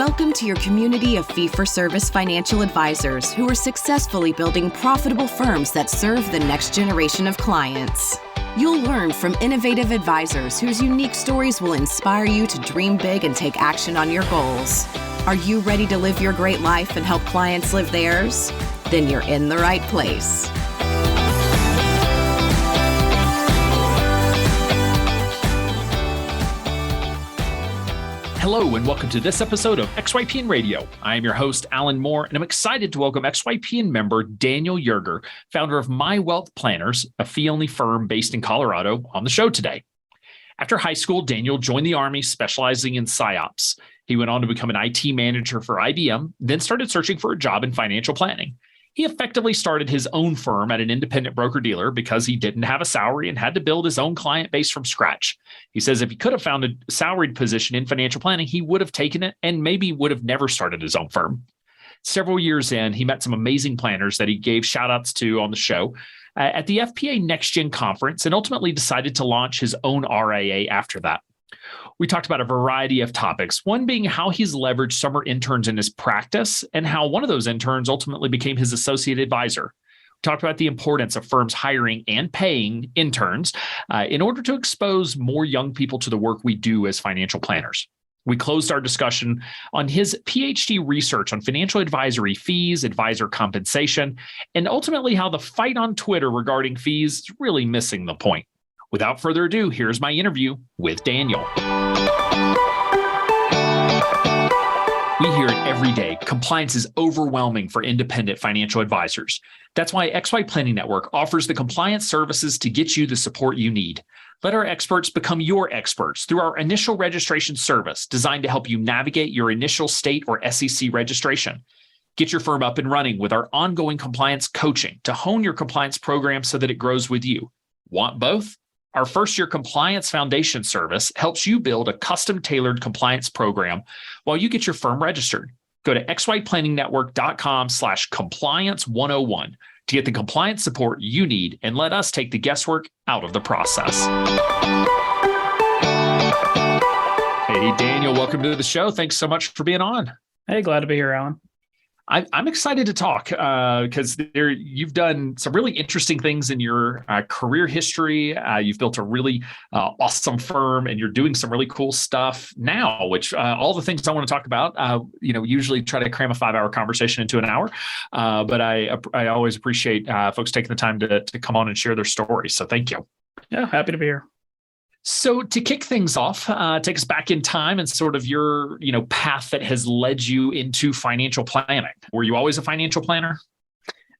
Welcome to your community of fee-for-service financial advisors who are successfully building profitable firms that serve the next generation of clients. You'll learn from innovative advisors whose unique stories will inspire you to dream big and take action on your goals. Are you ready to live your great life and help clients live theirs? Then you're in the right place. Hello and welcome to this episode of XYPN Radio. I am your host, Alan Moore, and I'm excited to welcome XYPN member Daniel Yerger, founder of My Wealth Planners, a fee-only firm based in Colorado, on the show today. After high school, Daniel joined the Army specializing in PSYOPs. He went on to become an IT manager for IBM, then started searching for a job in financial planning. He effectively started his own firm at an independent broker-dealer because he didn't have a salary and had to build his own client base from scratch. He says if he could have found a salaried position in financial planning, he would have taken it and maybe would have never started his own firm. Several years in, he met some amazing planners that he gave shout-outs to on the show at the FPA Next Gen Conference and ultimately decided to launch his own RIA after that. We talked about a variety of topics, one being how he's leveraged summer interns in his practice and how one of those interns ultimately became his associate advisor. We talked about the importance of firms hiring and paying interns in order to expose more young people to the work we do as financial planners. We closed our discussion on his PhD research on financial advisory fees, advisor compensation, and ultimately how the fight on Twitter regarding fees is really missing the point. Without further ado, here's my interview with Daniel. We hear it every day. Compliance is overwhelming for independent financial advisors. That's why XY Planning Network offers the compliance services to get you the support you need. Let our experts become your experts through our initial registration service designed to help you navigate your initial state or SEC registration. Get your firm up and running with our ongoing compliance coaching to hone your compliance program so that it grows with you. Want both? Our first-year compliance foundation service helps you build a custom-tailored compliance program while you get your firm registered. Go to xyplanningNetwork.com/compliance101 to get the compliance support you need and let us take the guesswork out of the process. Hey, Daniel, welcome to the show. Thanks so much for being on. Hey, glad to be here, Alan. I'm excited to talk because you've done some really interesting things in your career history. You've built a really awesome firm, and you're doing some really cool stuff now. Which all the things I want to talk about, usually try to cram a 5-hour conversation into an hour. But I always appreciate folks taking the time to come on and share their stories. So thank you. Yeah, happy to be here. So to kick things off, take us back in time and sort of your, path that has led you into financial planning. Were you always a financial planner?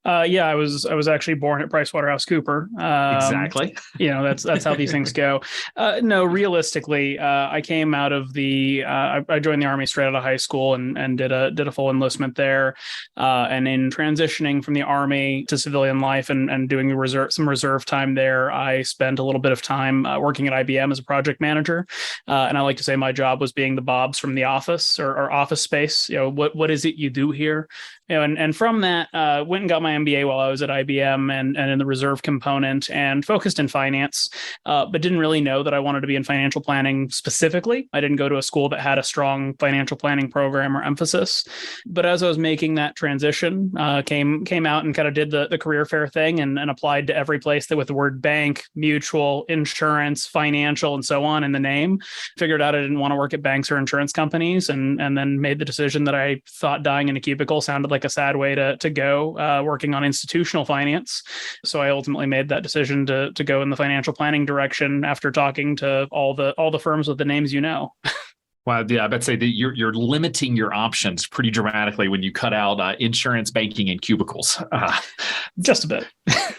Yeah, I was actually born at PricewaterhouseCoopers. Exactly. That's how these things go. No, realistically, I came out of I joined the Army straight out of high school and did a full enlistment there. And in transitioning from the Army to civilian life and doing some reserve time there, I spent a little bit of time working at IBM as a project manager. And I like to say my job was being the Bobs from the office or office space. What is it you do here? And from that, went and got my MBA while I was at IBM and in the reserve component and focused in finance, but didn't really know that I wanted to be in financial planning specifically. I didn't go to a school that had a strong financial planning program or emphasis. But as I was making that transition, came out and kind of did the career fair thing and applied to every place that with the word bank, mutual, insurance, financial, and so on in the name. Figured out I didn't want to work at banks or insurance companies and then made the decision that I thought dying in a cubicle sounded like a sad way to go, working on institutional finance. So I ultimately made that decision to go in the financial planning direction after talking to all the firms with the names you know. Wow, yeah, I bet say that you're limiting your options pretty dramatically when you cut out insurance, banking, and cubicles. Just a bit.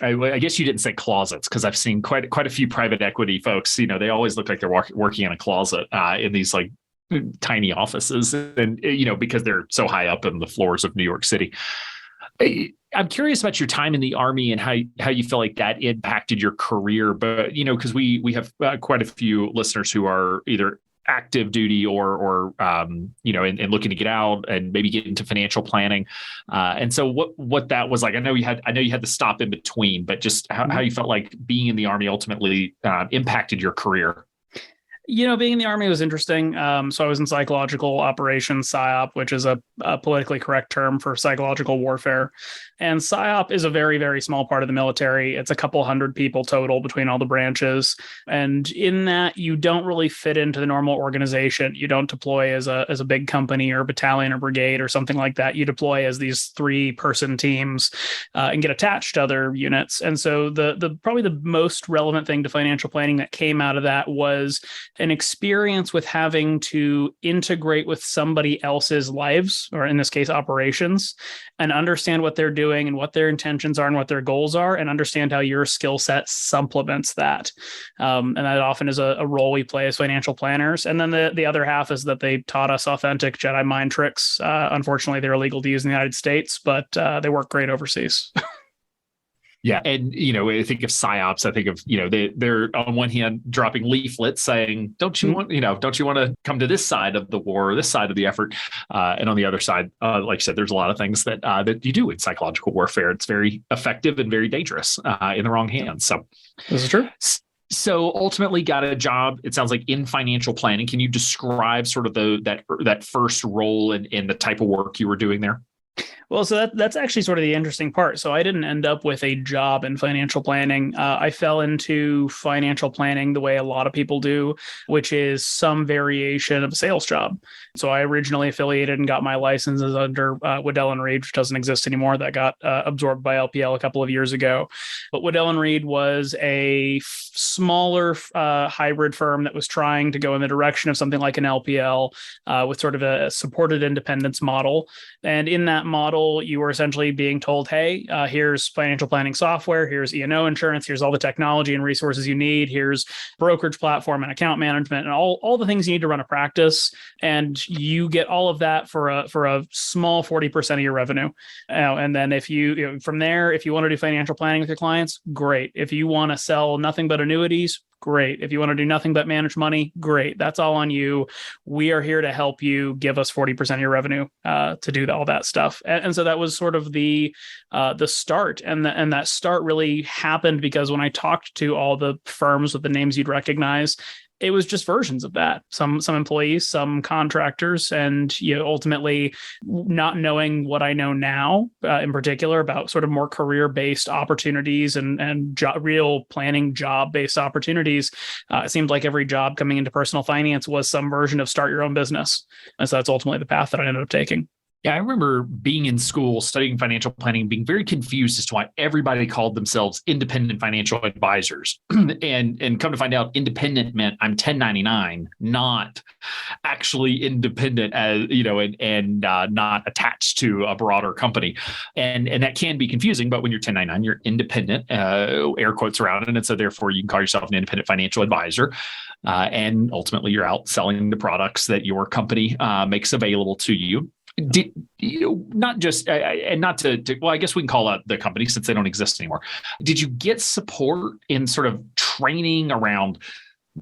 I guess you didn't say closets because I've seen quite a few private equity folks. They always look like they're working in a closet in these tiny offices, and because they're so high up in the floors of New York City. I'm curious about your time in the Army and how you feel like that impacted your career. But because we have quite a few listeners who are either active duty or and looking to get out and maybe get into financial planning. And so what that was like. I know you had to stop in between, but just how you felt like being in the Army ultimately impacted your career. Being in the Army was interesting. So I was in psychological operations, PSYOP, which is a politically correct term for psychological warfare. And PSYOP is a very, very small part of the military. It's a couple hundred people total between all the branches. And in that, you don't really fit into the normal organization. You don't deploy as a big company or battalion or brigade or something like that. You deploy as these 3-person teams and get attached to other units. And so the probably the most relevant thing to financial planning that came out of that was an experience with having to integrate with somebody else's lives, or in this case, operations, and understand what they're doing and what their intentions are and what their goals are, and understand how your skill set supplements that. And that often is a role we play as financial planners. And then the other half is that they taught us authentic Jedi mind tricks. Unfortunately, they're illegal to use in the United States, but they work great overseas. Yeah. And, I think of PSYOPs, I think of, they're on one hand dropping leaflets saying, don't you want to come to this side of the war or this side of the effort? And on the other side, like I said, there's a lot of things that you do in psychological warfare. It's very effective and very dangerous in the wrong hands. So this is true. So ultimately got a job, it sounds like, in financial planning. Can you describe sort of that first role and the type of work you were doing there? Well, so that's actually sort of the interesting part. So I didn't end up with a job in financial planning. I fell into financial planning the way a lot of people do, which is some variation of a sales job. So I originally affiliated and got my licenses under Waddell & Reed, which doesn't exist anymore. That got absorbed by LPL a couple of years ago. But Waddell & Reed was a smaller hybrid firm that was trying to go in the direction of something like an LPL with sort of a supported independence model. And in that model, you were essentially being told, hey, here's financial planning software, here's E&O insurance, here's all the technology and resources you need, here's brokerage platform and account management and all the things you need to run a practice. And you get all of that for a small 40% of your revenue. And then if you from there, if you want to do financial planning with your clients, great. If you want to sell nothing but annuities, great. If you want to do nothing but manage money, great. That's all on you. We are here to help you. Give us 40% of your revenue to do all that stuff. And so that was sort of the start. And that start really happened because when I talked to all the firms with the names you'd recognize, it was just versions of that. Some employees, some contractors, and ultimately not knowing what I know now, in particular about sort of more career-based opportunities and real planning job-based opportunities. It seemed like every job coming into personal finance was some version of start your own business, and so that's ultimately the path that I ended up taking. Yeah, I remember being in school studying financial planning, being very confused as to why everybody called themselves independent financial advisors. and come to find out, independent meant I'm 1099, not actually independent, as and not attached to a broader company. And that can be confusing, but when you're 1099, you're independent, air quotes around it. And so therefore you can call yourself an independent financial advisor. And ultimately you're out selling the products that your company makes available to you. Not just and not to well, I guess we can call out the company since they don't exist anymore. Did you get support in sort of training around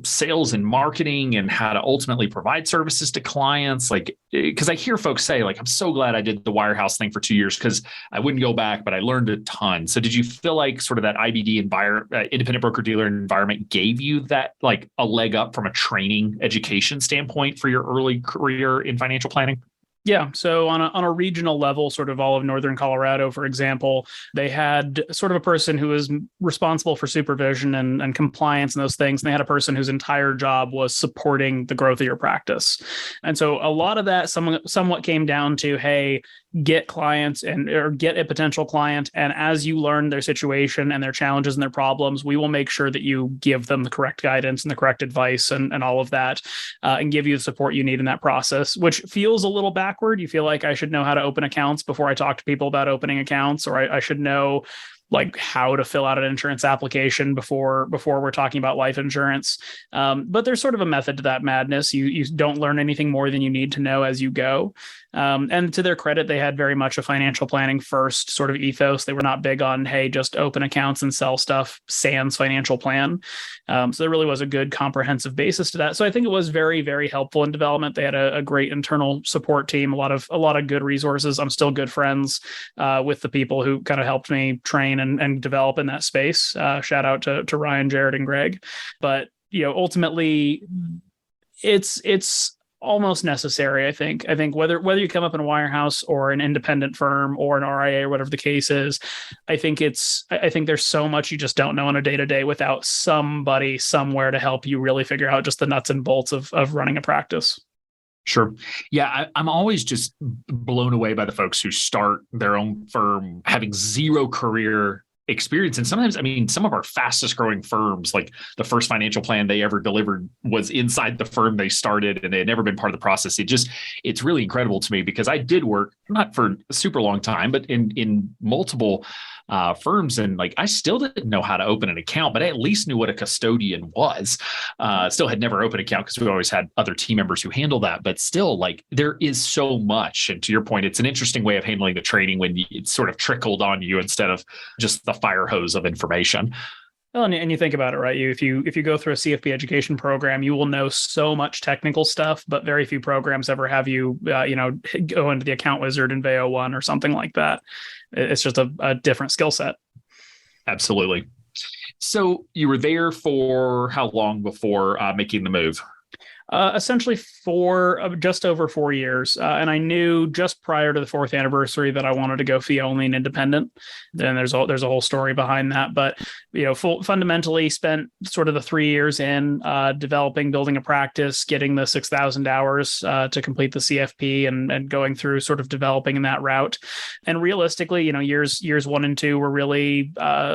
sales and marketing and how to ultimately provide services to clients? Like, because I hear folks say, like, I'm so glad I did the wirehouse thing for 2 years because I wouldn't go back, but I learned a ton. So did you feel like sort of that IBD independent broker dealer environment gave you that, like, a leg up from a training education standpoint for your early career in financial planning? Yeah. So on a regional level, sort of all of Northern Colorado, for example, they had sort of a person who was responsible for supervision and compliance and those things. And they had a person whose entire job was supporting the growth of your practice. And so a lot of that somewhat came down to, hey, get clients or get a potential client. And as you learn their situation and their challenges and their problems, we will make sure that you give them the correct guidance and the correct advice and all of that, and give you the support you need in that process, which feels a little backward. You feel like I should know how to open accounts before I talk to people about opening accounts, or I should know like how to fill out an insurance application before we're talking about life insurance. But there's sort of a method to that madness. You don't learn anything more than you need to know as you go. And to their credit, they had very much a financial planning first sort of ethos. They were not big on, hey, just open accounts and sell stuff, sans financial plan. So there really was a good comprehensive basis to that. So I think it was very, very helpful in development. They had a great internal support team, a lot of good resources. I'm still good friends with the people who kind of helped me train and develop in that space. Shout out to Ryan, Jared, and Greg. But ultimately, It's almost necessary. I think whether you come up in a wirehouse or an independent firm or an RIA or whatever the case is, I think there's so much you just don't know on a day-to-day without somebody somewhere to help you really figure out just the nuts and bolts of running a practice. Sure. Yeah, I'm always just blown away by the folks who start their own firm having zero career experience. And sometimes, I mean, some of our fastest growing firms, like the first financial plan they ever delivered was inside the firm they started, and they had never been part of the process. It's really incredible to me, because I did work, not for a super long time, but in multiple firms. And like, I still didn't know how to open an account, but I at least knew what a custodian was. Still had never opened an account because we always had other team members who handle that. But still, like, there is so much. And to your point, it's an interesting way of handling the training when it's sort of trickled on you instead of just the fire hose of information. Well, and you think about it, right? If you go through a CFP education program, you will know so much technical stuff, but very few programs ever have you, go into the account wizard in VO1 or something like that. It's just a different skill set. Absolutely. So you were there for how long before making the move? Essentially for just over 4 years. And I knew just prior to the 4th anniversary that I wanted to go fee only and independent. Then there's a whole story behind that. But, fundamentally spent sort of the 3 years in building a practice, getting the 6,000 hours to complete the CFP and going through sort of developing in that route. And realistically, years 1 and 2 were really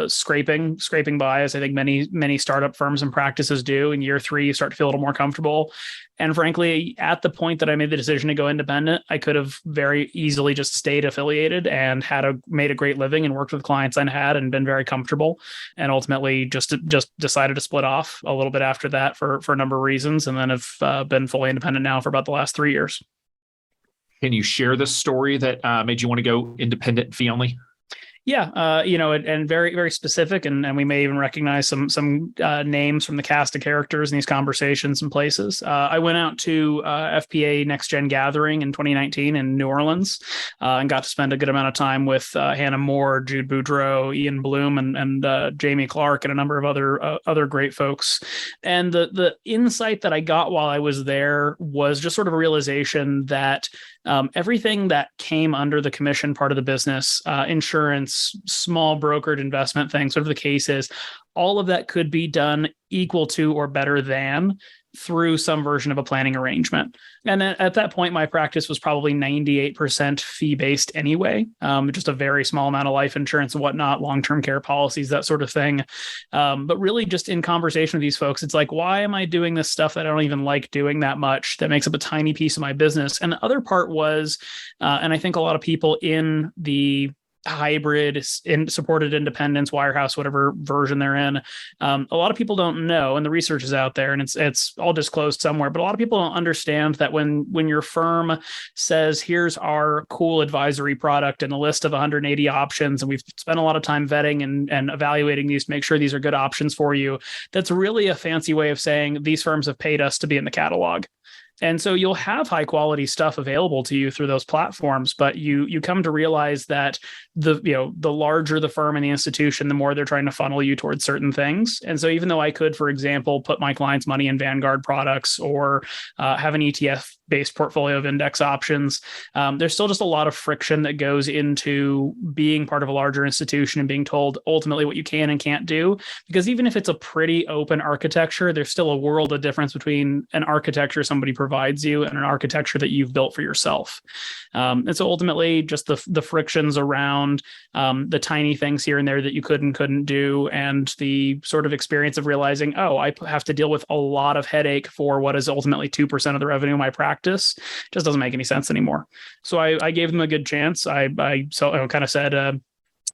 scraping by, as I think many startup firms and practices do. In year 3, you start to feel a little more comfortable. And frankly, at the point that I made the decision to go independent, I could have very easily just stayed affiliated and made a great living and worked with clients I had and been very comfortable. And ultimately just decided to split off a little bit after that for a number of reasons. And then have been fully independent now for about the last 3 years. Can you share the story that made you want to go independent fee only? Yeah, and very, very specific, and we may even recognize some names from the cast of characters in these conversations and places. I went out to FPA Next Gen Gathering in 2019 in New Orleans, and got to spend a good amount of time with Hannah Moore, Jude Boudreau, Ian Bloom, and Jamie Clark, and a number of other great folks. And the insight that I got while I was there was just sort of a realization that everything that came under the commission part of the business, insurance, small brokered investment things, whatever the case is, all of that could be done equal to or better than through some version of a planning arrangement. And at that point, my practice was probably 98% fee-based anyway, just a very small amount of life insurance and whatnot, long-term care policies, that sort of thing. But really just in conversation with these folks, it's like, why am I doing this stuff that I don't even like doing that much, that makes up a tiny piece of my business? And the other part was, and I think a lot of people in the hybrid in supported independence, wirehouse, whatever version they're in, a lot of people don't know, and the research is out there and it's all disclosed somewhere, but a lot of people don't understand that when your firm says, here's our cool advisory product and a list of 180 options, and we've spent a lot of time vetting and evaluating these to make sure these are good options for you, that's really a fancy way of saying these firms have paid us to be in the catalog. And so you'll have high quality stuff available to you through those platforms, but you come to realize that the larger the firm and the institution, the more they're trying to funnel you towards certain things. And so even though I could, for example, put my clients' money in Vanguard products or have an ETF-based portfolio of index options, there's still just a lot of friction that goes into being part of a larger institution and being told ultimately what you can and can't do. Because even if it's a pretty open architecture, there's still a world of difference between an architecture somebody provides you and an architecture that you've built for yourself. And so ultimately just the frictions around the tiny things here and there that you could and couldn't do, and the sort of experience of realizing, oh, I have to deal with a lot of headache for what is ultimately 2% of the revenue of my practice, just doesn't make any sense anymore. So I gave them a good chance. I kind of said,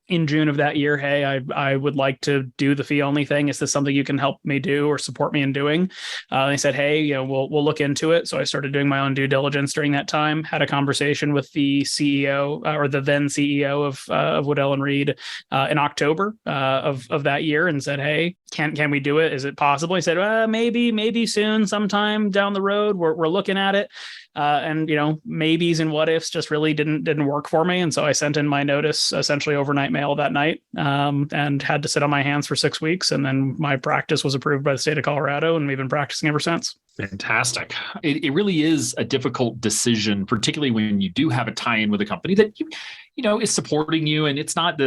in June of that year, hey, I would like to do the fee only thing. Is this something you can help me do or support me in doing? They said, hey, we'll look into it. So I started doing my own due diligence during that time. Had a conversation with the CEO or the then CEO of Waddell and Reed in October of that year, and said, hey, can we do it? Is it possible? He said, maybe soon, sometime down the road. We're looking at it. and maybes and what ifs just really didn't work for me. And so I sent in my notice essentially overnight mail that night, and had to sit on my hands for 6 weeks. And then my practice was approved by the state of Colorado, and we've been practicing ever since. Fantastic. It really is a difficult decision, particularly when you do have a tie-in with a company that is supporting you, and it's not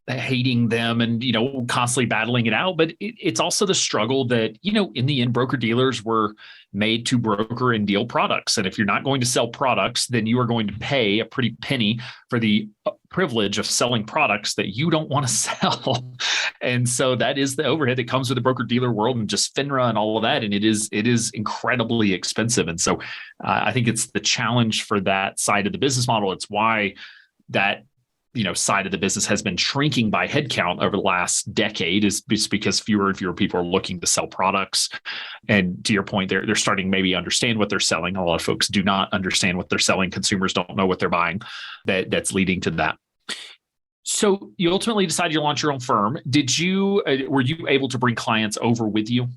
hating them and constantly battling it out, but it's also the struggle that in the end, broker dealers were made to broker and deal products, and if you're not going to sell products, then you are going to pay a pretty penny for the privilege of selling products that you don't want to sell. And so that is the overhead that comes with the broker dealer world, and just FINRA and all of that, and it is incredibly expensive. And so I think it's the challenge for that side of the business model. It's why that side of the business has been shrinking by headcount over the last decade, is because fewer and fewer people are looking to sell products. And to your point, they're starting to maybe understand what they're selling. A lot of folks do not understand what they're selling. Consumers don't know what they're buying. That's leading to that. So you ultimately decided to launch your own firm. Were you able to bring clients over with you,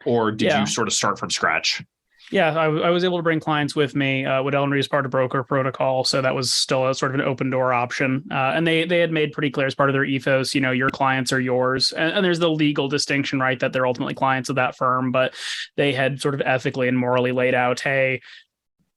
or did you sort of start from scratch? Yeah, I was able to bring clients with me. Waddell & Reed is part of broker protocol, so that was still a sort of an open door option. And they had made pretty clear as part of their ethos, your clients are yours. And there's the legal distinction, right, that they're ultimately clients of that firm, but they had sort of ethically and morally laid out, hey,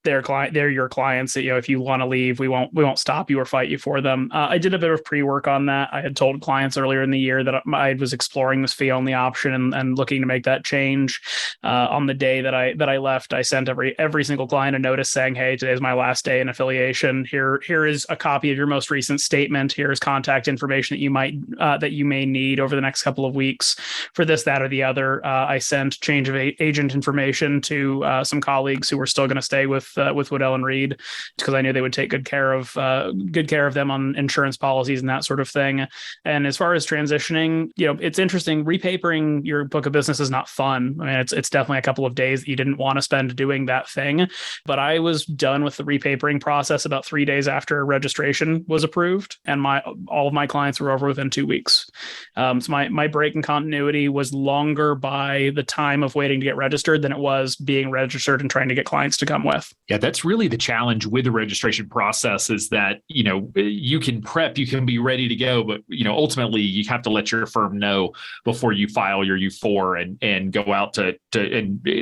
they're your clients. If you want to leave, we won't stop you or fight you for them. I did a bit of pre-work on that. I had told clients earlier in the year that I was exploring this fee-only option and looking to make that change. On the day that I left, I sent every single client a notice saying, "Hey, today's my last day in affiliation. Here is a copy of your most recent statement. Here's contact information that you may need over the next couple of weeks for this, that, or the other." I sent change of agent information to some colleagues who were still going to stay with Waddell & Reed, because I knew they would take good care of them on insurance policies and that sort of thing. And as far as transitioning, it's interesting. Repapering your book of business is not fun. I mean, it's definitely a couple of days that you didn't want to spend doing that thing. But I was done with the repapering process about 3 days after registration was approved, and all of my clients were over within 2 weeks. So my break in continuity was longer by the time of waiting to get registered than it was being registered and trying to get clients to come with. Yeah, that's really the challenge with the registration process, is that, you can prep, you can be ready to go, but, ultimately you have to let your firm know before you file your U4 and go out to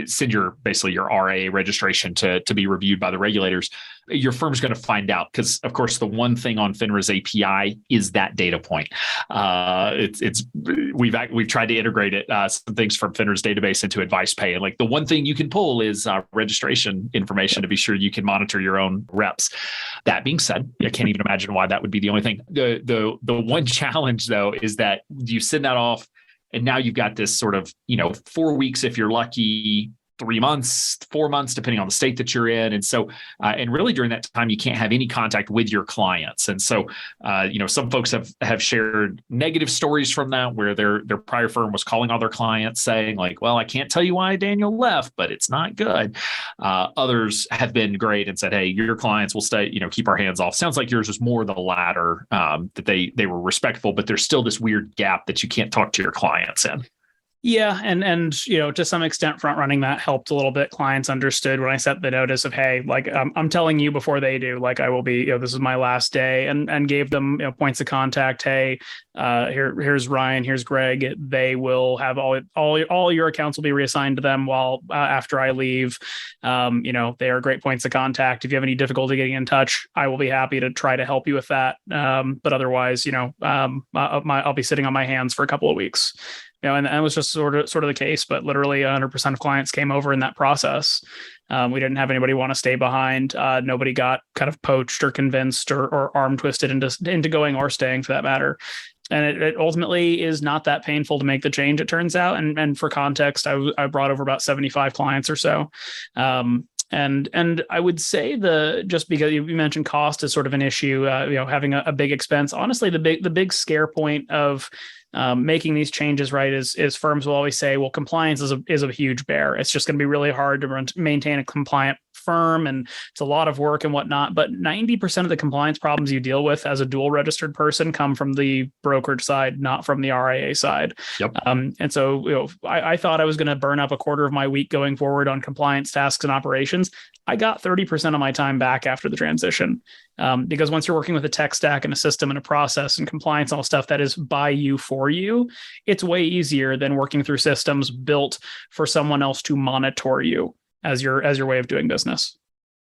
send your RIA registration to be reviewed by the regulators. Your firm's going to find out, because of course the one thing on FINRA's API is that data point. We've tried to integrate it, some things from FINRA's database into AdvicePay, and the one thing you can pull is registration information to be sure you can monitor your own reps. That being said, I can't even imagine why that would be the only thing. The one challenge though is that you send that off, and now you've got this sort of 4 weeks if you're lucky, 3 months, 4 months, depending on the state that you're in. And so, and really during that time, you can't have any contact with your clients. And so, some folks have shared negative stories from that, where their prior firm was calling all their clients saying well, I can't tell you why Daniel left, but it's not good. Others have been great and said, hey, your clients will stay, keep our hands off. Sounds like yours was more the latter, that they were respectful, but there's still this weird gap that you can't talk to your clients in. Yeah. And to some extent, front running that helped a little bit. Clients understood when I sent the notice of, hey, I'm telling you before they do, I will be, this is my last day, and gave them points of contact. Hey, here's Ryan, here's Greg. They will have all your accounts will be reassigned to them while after I leave. They are great points of contact. If you have any difficulty getting in touch, I will be happy to try to help you with that. But otherwise, I'll be sitting on my hands for a couple of weeks. And that was just sort of the case, but literally 100% of clients came over in that process. We didn't have anybody want to stay behind. Nobody got kind of poached or convinced or arm twisted into going or staying, for that matter. And it ultimately is not that painful to make the change, it turns out. And for context, I brought over about 75 clients or so. And I would say just because you mentioned cost is sort of an issue, having a big expense. Honestly, the big scare point of making these changes, right, is firms will always say, well, compliance is a huge bear. It's just going to be really hard to maintain a compliant firm, and it's a lot of work and whatnot. But 90% of the compliance problems you deal with as a dual registered person come from the brokerage side, not from the RIA side. Yep. And so I thought I was going to burn up a quarter of my week going forward on compliance tasks and operations. I got 30% of my time back after the transition, because once you're working with a tech stack and a system and a process and compliance and all stuff that is by you for you, it's way easier than working through systems built for someone else to monitor you as your way of doing business.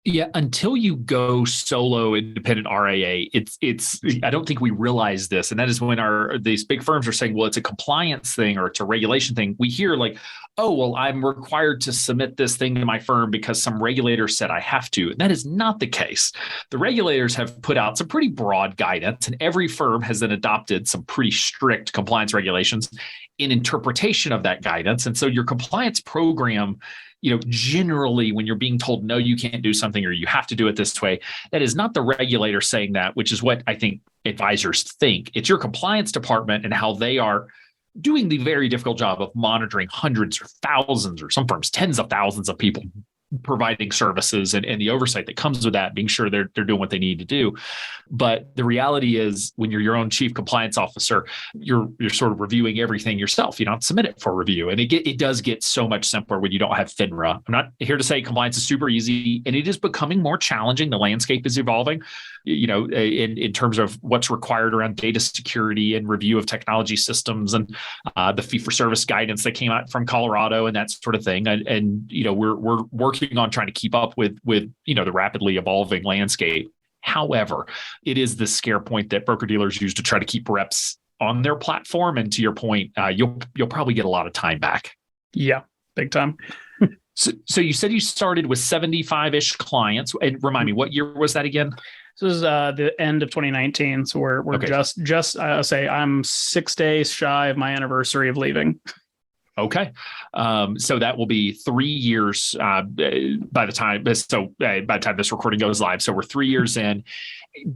Yeah, until you go solo independent RIA, it's I don't think we realize this. And that is when these big firms are saying, well, it's a compliance thing or it's a regulation thing. We hear like, oh, well, I'm required to submit this thing to my firm because some regulator said I have to. And that is not the case. The regulators have put out some pretty broad guidance, and every firm has then adopted some pretty strict compliance regulations in interpretation of that guidance. And so your compliance program, generally when you're being told, no, you can't do something or you have to do it this way, that is not the regulator saying that, which is what I think advisors think. It's your compliance department and how they are doing the very difficult job of monitoring hundreds or thousands, or some firms, tens of thousands of people providing services, and the oversight that comes with that, being sure they're doing what they need to do. But the reality is, when you're your own chief compliance officer, you're sort of reviewing everything yourself. You don't submit it for review. And it does get so much simpler when you don't have FINRA. I'm not here to say compliance is super easy, and it is becoming more challenging. The landscape is evolving, in terms of what's required around data security and review of technology systems, and the fee-for-service guidance that came out from Colorado and that sort of thing. And we're working on trying to keep up with the rapidly evolving landscape. However, it is the scare point that broker-dealers use to try to keep reps on their platform. And to your point, you'll probably get a lot of time back. Yeah, big time. So you said you started with 75-ish clients. And remind me, what year was that again? This was the end of 2019. So we're okay. just I'll say I'm 6 days shy of my anniversary of leaving. Okay. So that will be 3 years by the time this recording goes live. So we're 3 years in.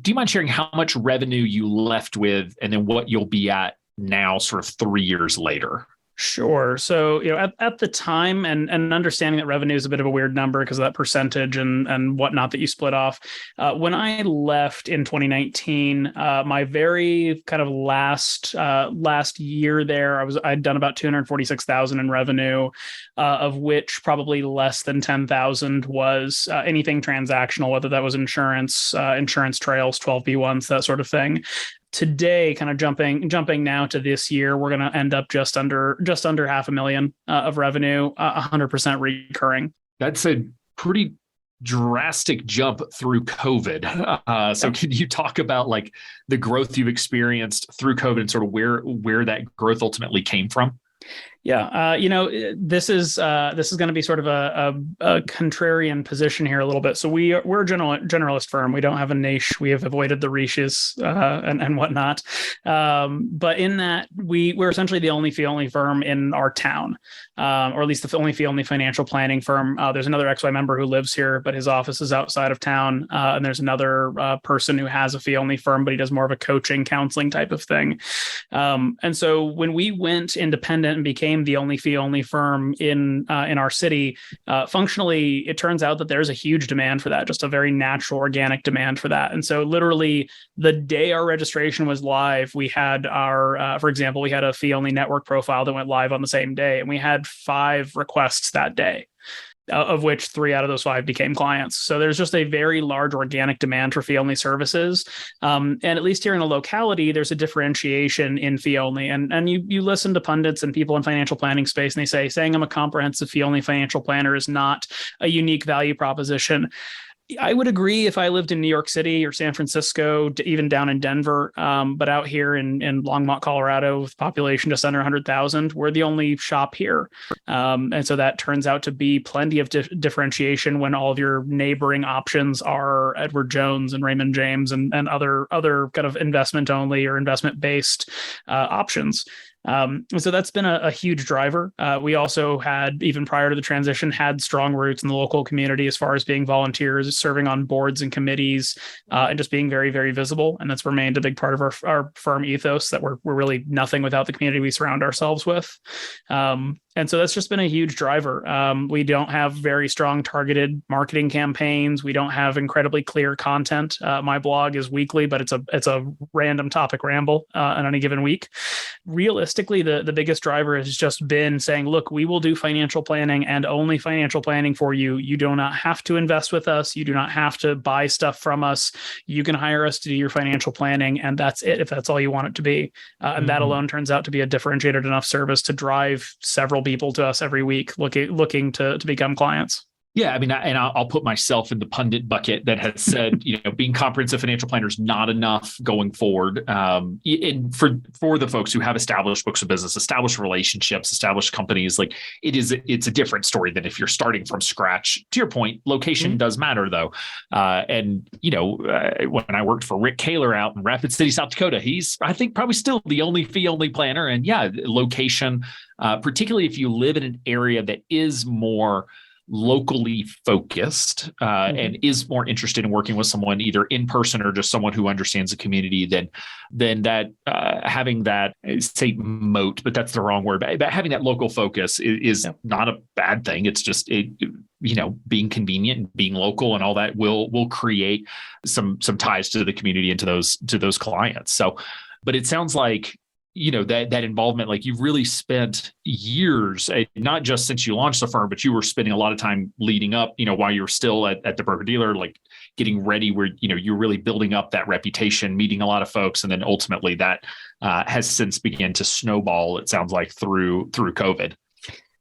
Do you mind sharing how much revenue you left with, and then what you'll be at now, sort of 3 years later? Sure. So, at the time, and understanding that revenue is a bit of a weird number because of that percentage and whatnot that you split off. When I left in 2019, my very kind of last year there, I'd done about 246,000 in revenue, of which probably less than 10,000 was anything transactional, whether that was insurance trails, 12B1s, that sort of thing. Today, kind of jumping now to this year, we're going to end up just under $500,000 of revenue, 100% recurring. That's a pretty drastic jump through COVID. So can you talk about like the growth you've experienced through COVID and sort of where that growth ultimately came from? Yeah, this is going to be sort of a contrarian position here a little bit. So we're a generalist firm. We don't have a niche. We have avoided the niches and whatnot. But in that, we're essentially the only fee-only firm in our town, or at least the only fee-only financial planning firm. There's another XY member who lives here, but his office is outside of town. And there's another person who has a fee-only firm, but he does more of a coaching, counseling type of thing. And so when we went independent and became the only fee-only firm in our city, functionally, it turns out that there's a huge demand for that, just a very natural, organic demand for that. And so literally the day our registration was live, we had for example, we had a fee-only network profile that went live on the same day, and we had 5 requests that day, of which 3 out of those 5 became clients. So there's just a very large organic demand for fee-only services. And at least here in the locality, there's a differentiation in fee-only. And you listen to pundits and people in financial planning space, and they say, saying I'm a comprehensive fee-only financial planner is not a unique value proposition. I would agree if I lived in New York City or San Francisco, even down in Denver, but out here in Longmont, Colorado, with population just under 100,000, we're the only shop here. And so that turns out to be plenty of differentiation when all of your neighboring options are Edward Jones and Raymond James and other kind of investment only or investment based options. So that's been a huge driver. We also had, even prior to the transition, had strong roots in the local community as far as being volunteers, serving on boards and committees, and just being very, very visible. And that's remained a big part of our firm ethos, that we're really nothing without the community we surround ourselves with. And so that's just been a huge driver. We don't have very strong targeted marketing campaigns. We don't have incredibly clear content. My blog is weekly, but it's a random topic ramble on any given week. Realistically, the biggest driver has just been saying, look, we will do financial planning and only financial planning for you. You do not have to invest with us. You do not have to buy stuff from us. You can hire us to do your financial planning, and that's it, if that's all you want it to be. And that alone turns out to be a differentiated enough service to drive several people to us every week looking to become clients. Yeah, I mean, I'll put myself in the pundit bucket that has said, being comprehensive financial planner is not enough going forward. And for the folks who have established books of business, established relationships, established companies, like it's a different story than if you're starting from scratch. To your point, location does matter, though. When I worked for Rick Kaler out in Rapid City, South Dakota, he's, I think, probably still the only fee-only planner. And yeah, location, particularly if you live in an area that is more locally focused and is more interested in working with someone either in person or just someone who understands the community, then that having that, say, moat, but that's the wrong word, but having that local focus is not a bad thing. It's just being convenient and being local and all that will create some ties to the community and to those clients. So, but it sounds like that involvement, like you've really spent years, not just since you launched the firm, but you were spending a lot of time leading up, while you were still at the broker dealer, like getting ready where, you're really building up that reputation, meeting a lot of folks. And then ultimately that has since began to snowball, it sounds like, through COVID.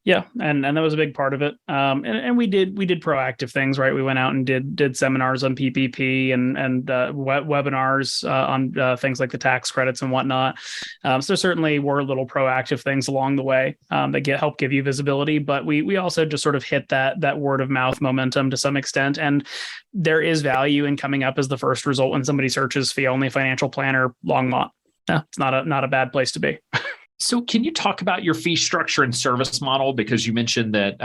Yeah, and that was a big part of it. And we did proactive things, right? We went out and did seminars on PPP and webinars on things like the tax credits and whatnot. So there certainly were little proactive things along the way that help give you visibility. But we also just sort of hit that word of mouth momentum to some extent. And there is value in coming up as the first result when somebody searches fee only financial planner Longmont. Yeah, it's not a bad place to be. So can you talk about your fee structure and service model? Because you mentioned that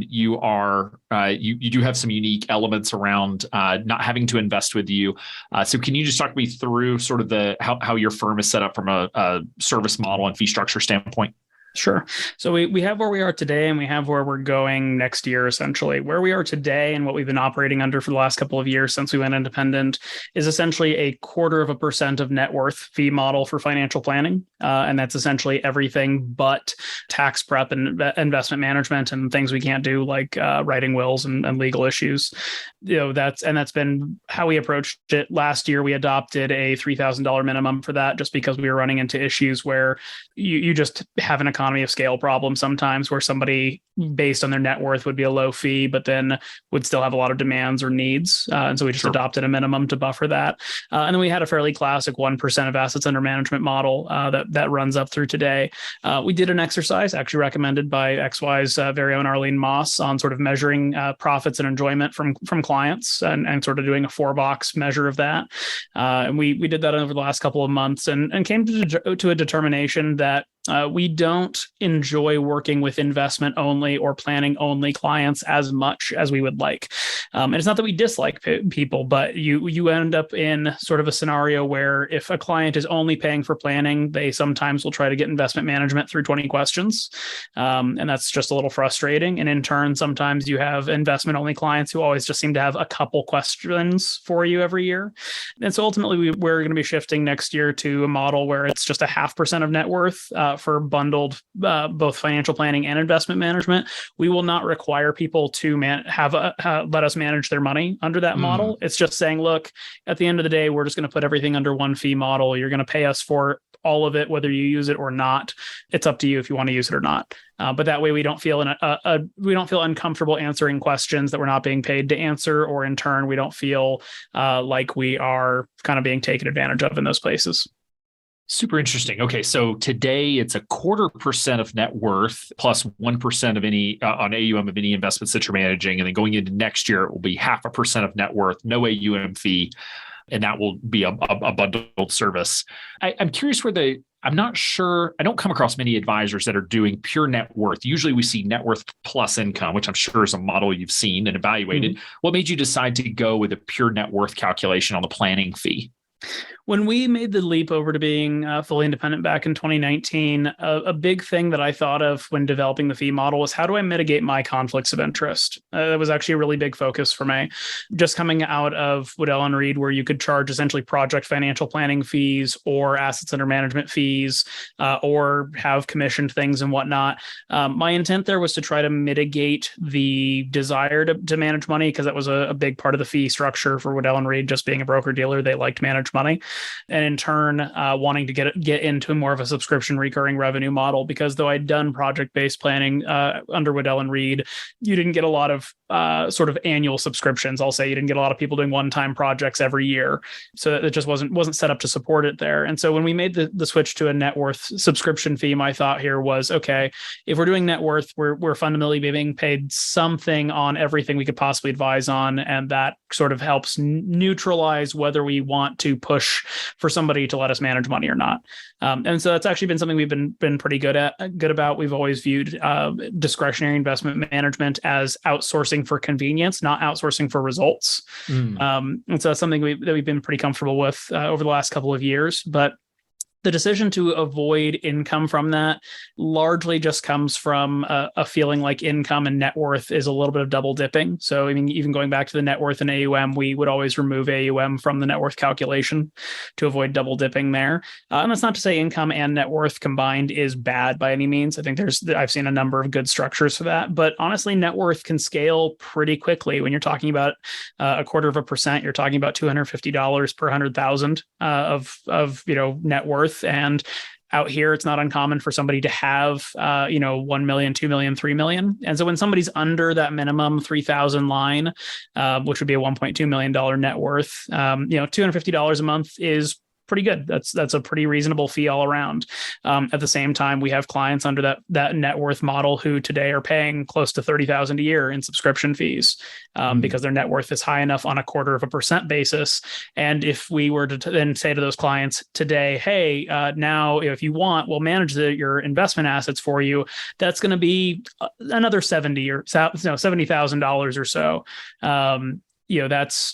you do have some unique elements around not having to invest with you. So can you just talk me through sort of how your firm is set up from a service model and fee structure standpoint? Sure. So we have where we are today and we have where we're going next year, essentially. Where we are today and what we've been operating under for the last couple of years since we went independent is essentially 0.25% of net worth fee model for financial planning. And that's essentially everything but tax prep and investment management and things we can't do, like writing wills and legal issues. That's been how we approached it. Last year, we adopted a $3,000 minimum for that, just because we were running into issues where you just have an economy of scale problem sometimes, where somebody based on their net worth would be a low fee, but then would still have a lot of demands or needs. And so we just adopted a minimum to buffer that. And then we had a fairly classic 1% of assets under management model that runs up through today. We did an exercise actually recommended by XY's very own Arlene Moss on sort of measuring profits and enjoyment from clients and sort of doing a 4-box measure of that. And we did that over the last couple of months and came to a determination that we don't enjoy working with investment only or planning only clients as much as we would like. And it's not that we dislike people, but you end up in sort of a scenario where if a client is only paying for planning, they sometimes will try to get investment management through 20 questions. And that's just a little frustrating. And in turn, sometimes you have investment only clients who always just seem to have a couple questions for you every year. And so ultimately, we're going to be shifting next year to a model where it's just 0.5% of net worth for bundled both financial planning and investment management. We will not require people to let us manage their money under that model. It's just saying, look, at the end of the day, we're just going to put everything under one fee model. You're going to pay us for all of it, whether you use it or not. It's up to you if you want to use it or not. But that way, we don't feel uncomfortable answering questions that we're not being paid to answer, or in turn, we don't feel like we are kind of being taken advantage of in those places. Super interesting. Okay, so today it's 0.25% of net worth plus 1% of any on AUM of any investments that you're managing, and then going into next year, it will be 0.5% of net worth, no AUM fee, and that will be a bundled service. I'm curious where I'm not sure. I don't come across many advisors that are doing pure net worth. Usually we see net worth plus income, which I'm sure is a model you've seen and evaluated. What made you decide to go with a pure net worth calculation on the planning fee? When we made the leap over to being fully independent back in 2019, a big thing that I thought of when developing the fee model was how do I mitigate my conflicts of interest? That was actually a really big focus for me. Just coming out of Waddell & Reed, where you could charge essentially project financial planning fees or assets under management fees or have commissioned things and whatnot. My intent there was to try to mitigate the desire to manage money, because that was a big part of the fee structure for Waddell & Reed. Just being a broker-dealer, they liked to manage money. And in turn, wanting to get into more of a subscription recurring revenue model, because though I'd done project-based planning under Waddell & Reed, you didn't get a lot of sort of annual subscriptions. I'll say you didn't get a lot of people doing one-time projects every year. So it just wasn't set up to support it there. And so when we made the switch to a net worth subscription fee, my thought here was, okay, if we're doing net worth, we're fundamentally being paid something on everything we could possibly advise on. And that sort of helps neutralize whether we want to push for somebody to let us manage money or not. And so that's actually been something we've been pretty good about. We've always viewed discretionary investment management as outsourcing for convenience, not outsourcing for results. And so that's something that we've been pretty comfortable with over the last couple of years. But the decision to avoid income from that largely just comes from a feeling like income and net worth is a little bit of double dipping. So, I mean, even going back to the net worth and AUM, we would always remove AUM from the net worth calculation to avoid double dipping there. And that's not to say income and net worth combined is bad by any means. I think I've seen a number of good structures for that. But honestly, net worth can scale pretty quickly. When you're talking about 0.25%, you're talking about $250 per 100,000 of net worth. And out here, it's not uncommon for somebody to have, 1 million, 2 million, 3 million. And so when somebody's under that minimum 3,000 line, which would be a $1.2 million net worth, $250 a month is pretty good. That's a pretty reasonable fee all around. At the same time, we have clients under that net worth model who today are paying close to $30,000 a year in subscription fees because their net worth is high enough on a 0.25% basis. And if we were to then say to those clients today, hey, now if you want, we'll manage your investment assets for you, that's going to be another $70,000 or so.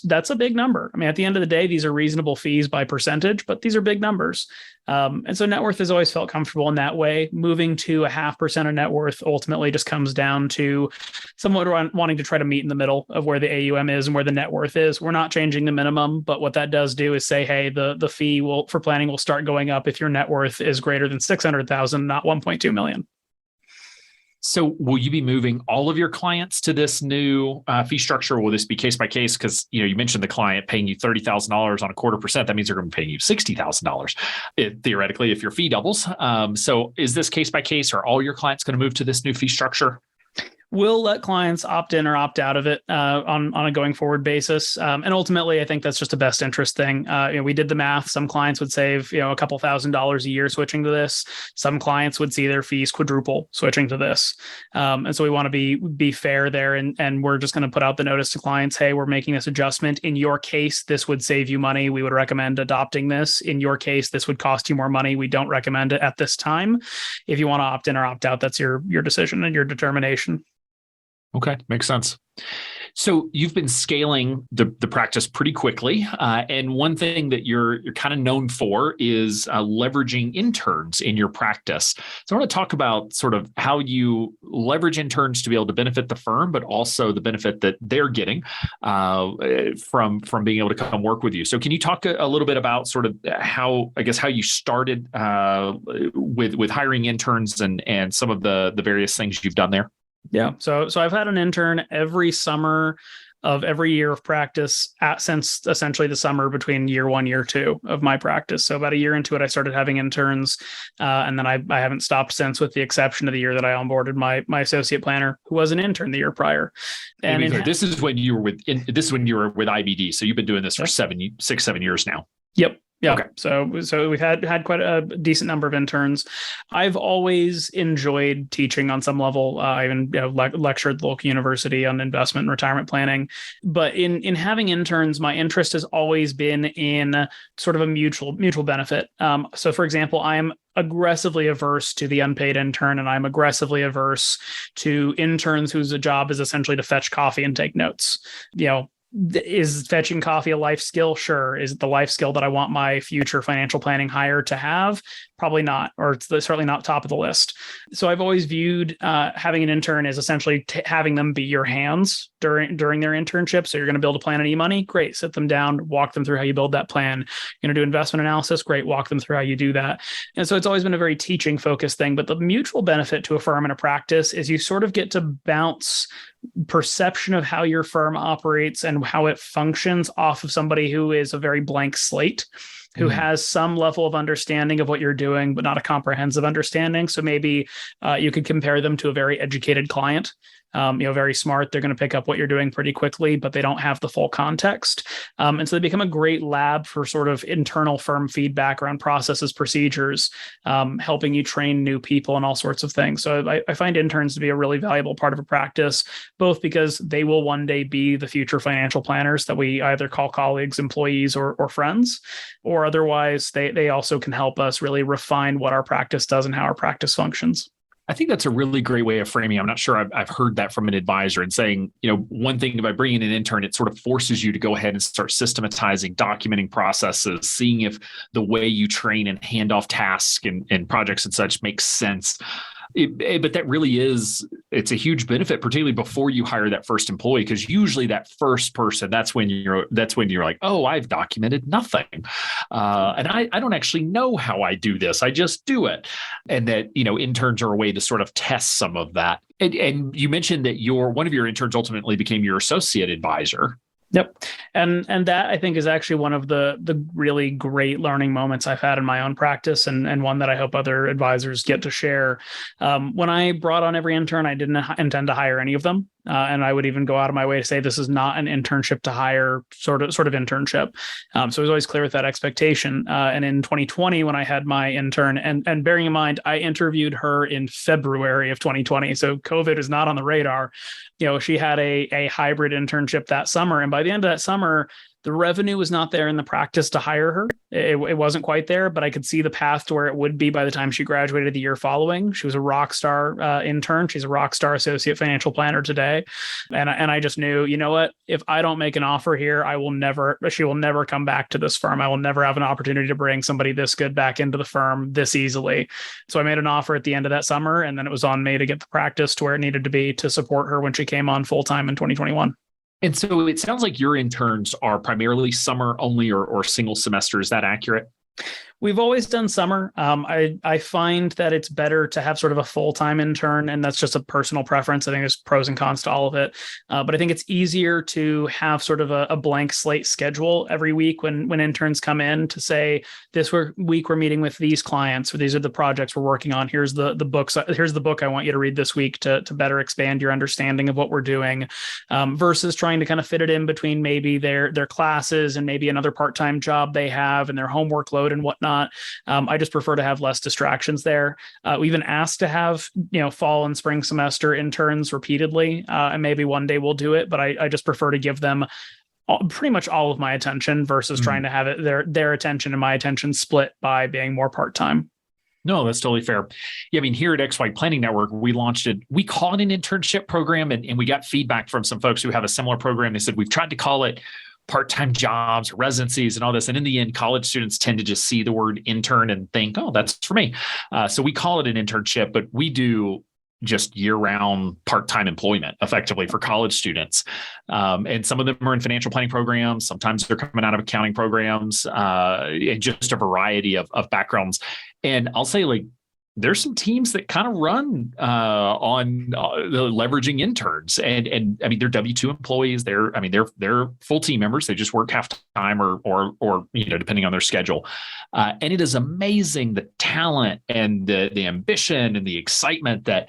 That's a big number. I mean, at the end of the day, these are reasonable fees by percentage, but these are big numbers. And so net worth has always felt comfortable in that way. Moving to 0.5% of net worth ultimately just comes down to somewhat wanting to try to meet in the middle of where the AUM is and where the net worth is. We're not changing the minimum, but what that does do is say, hey, the fee for planning will start going up if your net worth is greater than 600,000, not 1.2 million. So will you be moving all of your clients to this new fee structure? Or will this be case by case? Because you mentioned the client paying you $30,000 on a 0.25%. That means they're going to be paying you $60,000 theoretically if your fee doubles. So is this case by case? Are all your clients going to move to this new fee structure? We'll let clients opt in or opt out of it on a going forward basis. And ultimately, I think that's just a best interest thing. We did the math. Some clients would save, a couple $1,000s a year switching to this. Some clients would see their fees quadruple switching to this. And so we want to be fair there. And we're just going to put out the notice to clients, hey, we're making this adjustment. In your case, this would save you money. We would recommend adopting this. In your case, this would cost you more money. We don't recommend it at this time. If you want to opt in or opt out, that's your decision and your determination. Okay, makes sense. So you've been scaling the practice pretty quickly. And one thing that you're kind of known for is leveraging interns in your practice. So I want to talk about sort of how you leverage interns to be able to benefit the firm, but also the benefit that they're getting from being able to come work with you. So can you talk a little bit about sort of how you started with hiring interns and some of the various things you've done there? Yeah. So I've had an intern every summer of every year of practice since essentially the summer between year 1, year 2 of my practice. So about a year into it, I started having interns. And then I haven't stopped since, with the exception of the year that I onboarded my associate planner, who was an intern the year prior. And this is when you were with IBD. So you've been doing this for 6, 7 years now. Yep. Yeah. Okay. So we've had quite a decent number of interns. I've always enjoyed teaching on some level. I even lectured at the local university on investment and retirement planning. But in having interns, my interest has always been in sort of a mutual benefit. So for example, I'm aggressively averse to the unpaid intern, and I'm aggressively averse to interns whose job is essentially to fetch coffee and take notes. Is fetching coffee a life skill? Sure. Is it the life skill that I want my future financial planning hire to have? Probably not, or it's certainly not top of the list. So I've always viewed having an intern as essentially having them be your hands during their internship. So you're going to build a plan on e-money? Great. Sit them down, walk them through how you build that plan. You're going to do investment analysis? Great. Walk them through how you do that. And so it's always been a very teaching focused thing. But the mutual benefit to a firm and a practice is you sort of get to bounce perception of how your firm operates and how it functions off of somebody who is a very blank slate, who has some level of understanding of what you're doing, but not a comprehensive understanding. So maybe you could compare them to a very educated client. Very smart. They're going to pick up what you're doing pretty quickly, but they don't have the full context. And so they become a great lab for sort of internal firm feedback around processes, procedures, helping you train new people and all sorts of things. So I find interns to be a really valuable part of a practice, both because they will one day be the future financial planners that we either call colleagues, employees, or friends, or otherwise they also can help us really refine what our practice does and how our practice functions. I think that's a really great way of framing. I'm not sure I've heard that from an advisor and saying, one thing by bringing an intern, it sort of forces you to go ahead and start systematizing, documenting processes, seeing if the way you train and hand off tasks and projects and such makes sense. But that really it's a huge benefit, particularly before you hire that first employee, because usually that first person, that's when you're like, oh, I've documented nothing. And I don't actually know how I do this. I just do it. And that, interns are a way to sort of test some of that. And you mentioned that one of your interns ultimately became your associate advisor. Yep. And that I think is actually one of the really great learning moments I've had in my own practice, and one that I hope other advisors get to share. When I brought on every intern, I didn't intend to hire any of them. And I would even go out of my way to say this is not an internship to hire sort of internship. So I was always clear with that expectation. And in 2020, when I had my intern, and bearing in mind, I interviewed her in February of 2020. So COVID is not on the radar. She had a hybrid internship that summer. And by the end of that summer, the revenue was not there in the practice to hire her. It wasn't quite there, but I could see the path to where it would be by the time she graduated the year following. She was a rock star intern. She's a rock star associate financial planner today. And I just knew, you know what, if I don't make an offer here, she will never come back to this firm. I will never have an opportunity to bring somebody this good back into the firm this easily. So I made an offer at the end of that summer, and then it was on me to get the practice to where it needed to be to support her when she came on full time in 2021. And so it sounds like your interns are primarily summer only or single semester. Is that accurate? We've always done summer. I find that it's better to have sort of a full-time intern, and that's just a personal preference. I think there's pros and cons to all of it. But I think it's easier to have sort of a blank slate schedule every week when interns come in to say, this week we're meeting with these clients, or these are the projects we're working on. Here's the books. Here's the book I want you to read this week to better expand your understanding of what we're doing, versus trying to kind of fit it in between maybe their classes and maybe another part-time job they have and their homework load and whatnot. I just prefer to have less distractions there. We've been asked to have, fall and spring semester interns repeatedly, and maybe one day we'll do it, but I just prefer to give them pretty much all of my attention versus trying to have it their attention and my attention split by being more part-time. No, that's totally fair. Yeah, I mean, here at XY Planning Network, we launched it. We call it an internship program, and we got feedback from some folks who have a similar program. They said, we've tried to call it part-time jobs, residencies, and all this. And in the end, college students tend to just see the word intern and think, oh, that's for me. So we call it an internship, but we do just year-round part-time employment effectively for college students. And some of them are in financial planning programs. Sometimes they're coming out of accounting programs, and just a variety of backgrounds. And I'll say, there's some teams that kind of run on the leveraging interns, and I mean, they're W-2 employees. They're full team members. They just work half time or depending on their schedule. And it is amazing the talent and the ambition and the excitement that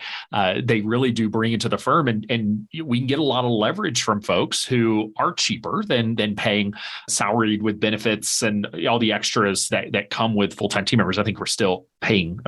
they really do bring into the firm. And we can get a lot of leverage from folks who are cheaper than paying salaried with benefits and all the extras that come with full-time team members. I think we're still paying,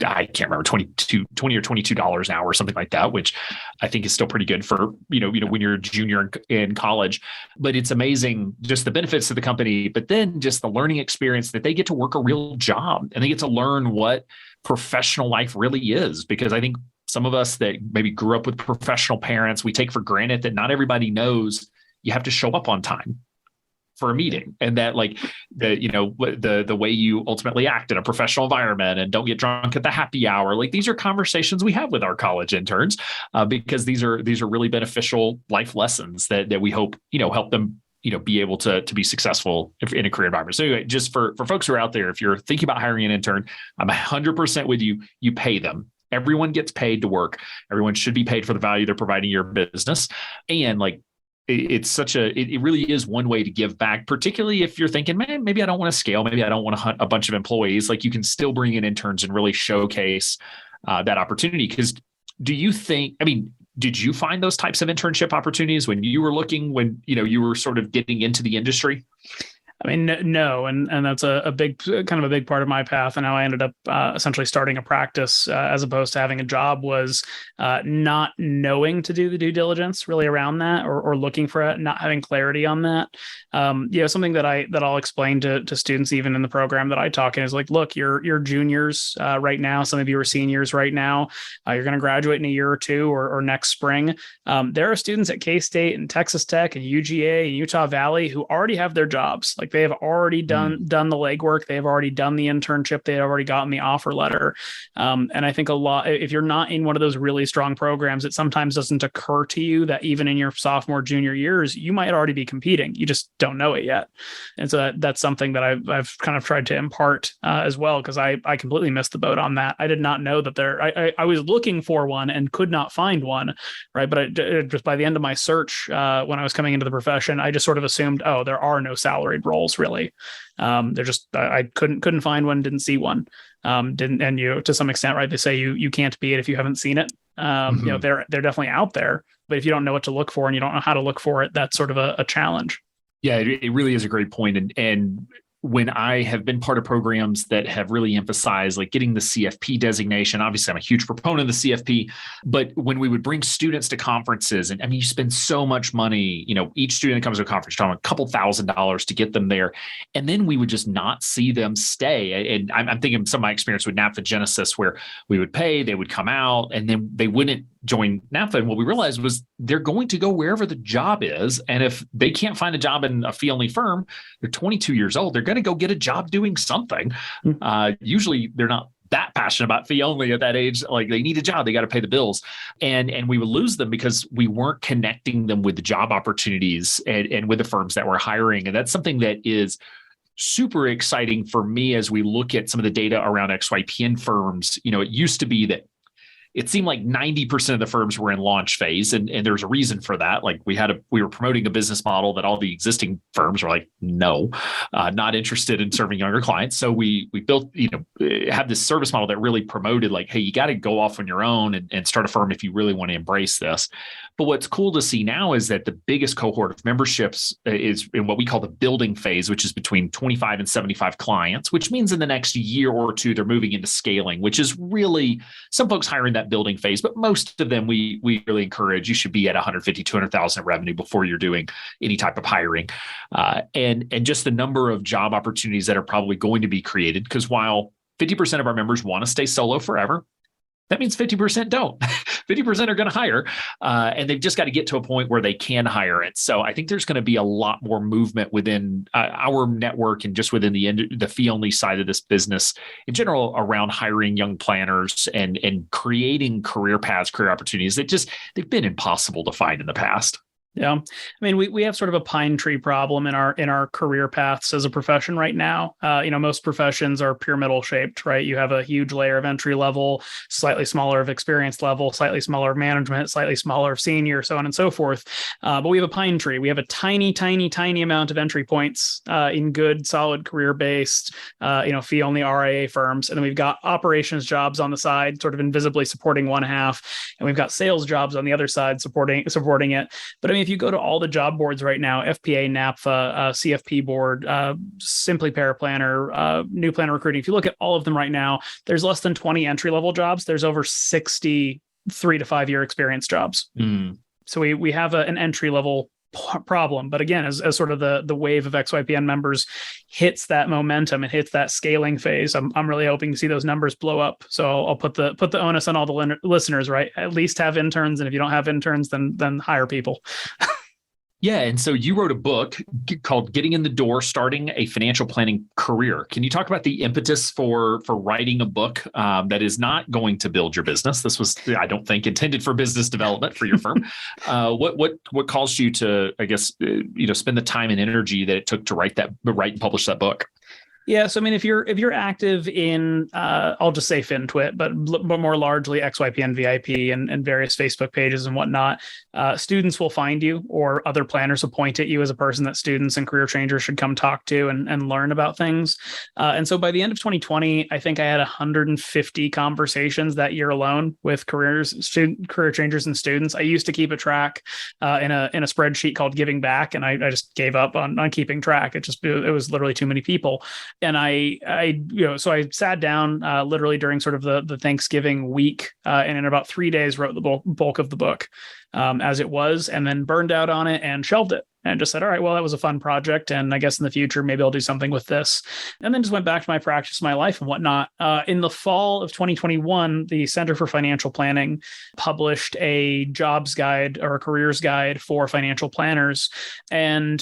I can't remember, 20 or $22 an hour or something like that, which I think is still pretty good for, when you're a junior in college. But it's amazing just the benefits to the company, but then just the learning experience that they get to work a real job and they get to learn what professional life really is. Because I think some of us that maybe grew up with professional parents, we take for granted that not everybody knows you have to show up on time for a meeting, and that the way you ultimately act in a professional environment and don't get drunk at the happy hour. Like, these are conversations we have with our college interns, because these are really beneficial life lessons that we hope, help them, be able to be successful in a career environment. So anyway, just for folks who are out there, if you're thinking about hiring an intern, I'm 100% with you. You pay them. Everyone gets paid to work. Everyone should be paid for the value they're providing your business. And it really is one way to give back, particularly if you're thinking, man, maybe I don't want to scale. Maybe I don't want to hunt a bunch of employees. Like, you can still bring in interns and really showcase that opportunity. Because did you find those types of internship opportunities when you were looking, when, you were sort of getting into the industry? I mean, no, and that's a big part of my path, and how I ended up essentially starting a practice as opposed to having a job was not knowing to do the due diligence really around that, or looking for it, not having clarity on that. Something that I'll explain to students even in the program that I talk in is like, look, you're juniors right now. Some of you are seniors right now. You're going to graduate in a year or two or next spring. There are students at K-State and Texas Tech and UGA and Utah Valley who already have their jobs. Like, they have already done the legwork. They have already done the internship. They have already gotten the offer letter. And I think a lot, if you're not in one of those really strong programs, it sometimes doesn't occur to you that even in your sophomore, junior years, you might already be competing. You just don't know it yet. And so that's something that I've kind of tried to impart as well, because I completely missed the boat on that. I did not know that I was looking for one and could not find one, right? But just by the end of my search, when I was coming into the profession, I just sort of assumed, oh, there are no salaried roles really. They're just, I couldn't find one, didn't see one. To some extent, right, they say you can't be it if you haven't seen it. They're definitely out there, but if you don't know what to look for and you don't know how to look for it, that's sort of a challenge. Yeah, it really is a great point. And when I have been part of programs that have really emphasized like getting the CFP designation, obviously I'm a huge proponent of the CFP, but when we would bring students to conferences, and I mean, you spend so much money, each student that comes to a conference, you're talking a couple $1,000s to get them there. And then we would just not see them stay. And I'm thinking some of my experience with NAPFA Genesis, where we would pay, they would come out, and then they wouldn't join NAPFA. And what we realized was they're going to go wherever the job is. And if they can't find a job in a fee-only firm, they're 22 years old, they're going to go get a job doing something. Usually they're not that passionate about fee only at that age. Like, they need a job, they got to pay the bills. And we would lose them because we weren't connecting them with the job opportunities and with the firms that were hiring. And that's something that is super exciting for me as we look at some of the data around XYPN firms. It used to be that it seemed like 90% of the firms were in launch phase. And there's a reason for that. Like, we were promoting a business model that all the existing firms were like, no, not interested in serving younger clients. So we built, had this service model that really promoted like, hey, you got to go off on your own and start a firm if you really want to embrace this. But what's cool to see now is that the biggest cohort of memberships is in what we call the building phase, which is between 25 and 75 clients, which means in the next year or two, they're moving into scaling, which is really, some folks hire in that building phase, but most of them, we really encourage you should be at 150, 200,000 revenue before you're doing any type of hiring. And just the number of job opportunities that are probably going to be created, because while 50% of our members want to stay solo forever, that means 50% don't. 50% are going to hire, and they've just got to get to a point where they can hire it. So I think there's going to be a lot more movement within our network and just within the fee-only side of this business in general around hiring young planners and creating career paths, career opportunities that they've been impossible to find in the past. Yeah. I mean, we have sort of a pine tree problem in our career paths as a profession right now. Most professions are pyramidal shaped, right? You have a huge layer of entry level, slightly smaller of experience level, slightly smaller of management, slightly smaller of senior, so on and so forth. But we have a pine tree. We have a tiny, tiny, tiny amount of entry points in good, solid career-based, fee only RIA firms. And then we've got operations jobs on the side, sort of invisibly supporting one half. And we've got sales jobs on the other side supporting it. But I mean, mean, if you go to all the job boards right now, FPA, NAPFA, CFP board, Simply Paraplanner, New Planner Recruiting, if you look at all of them right now, there's less than 20 entry-level jobs. There's over 60 3 to 5 year experience jobs. So we have an entry-level problem. But again, as sort of the wave of XYPN members hits that momentum and hits that scaling phase, I'm really hoping to see those numbers blow up. So I'll put the onus on all the listeners, right? At least have interns, and if you don't have interns, then hire people. Yeah. And so you wrote a book called Getting in the Door, Starting a Financial Planning Career. Can you talk about the impetus for writing a book that is not going to build your business? This was, I don't think, intended for business development for your firm. What caused you to, I guess, spend the time and energy that it took to write and publish that book? Yeah, so I mean, if you're active in, I'll just say FinTwit, but more largely XYPN VIP and various Facebook pages and whatnot, students will find you, or other planners will point at you as a person that students and career changers should come talk to and learn about things. And so by the end of 2020, I think I had 150 conversations that year alone with career changers and students. I used to keep a track in a spreadsheet called Giving Back, and I just gave up on keeping track. It was literally too many people. And so I sat down literally during sort of the Thanksgiving week, and in about 3 days wrote the bulk of the book as it was, and then burned out on it and shelved it. And just said, all right, well, that was a fun project, and I guess in the future, maybe I'll do something with this. And then just went back to my practice, my life and whatnot. In the fall of 2021, the Center for Financial Planning published a jobs guide or a careers guide for financial planners. And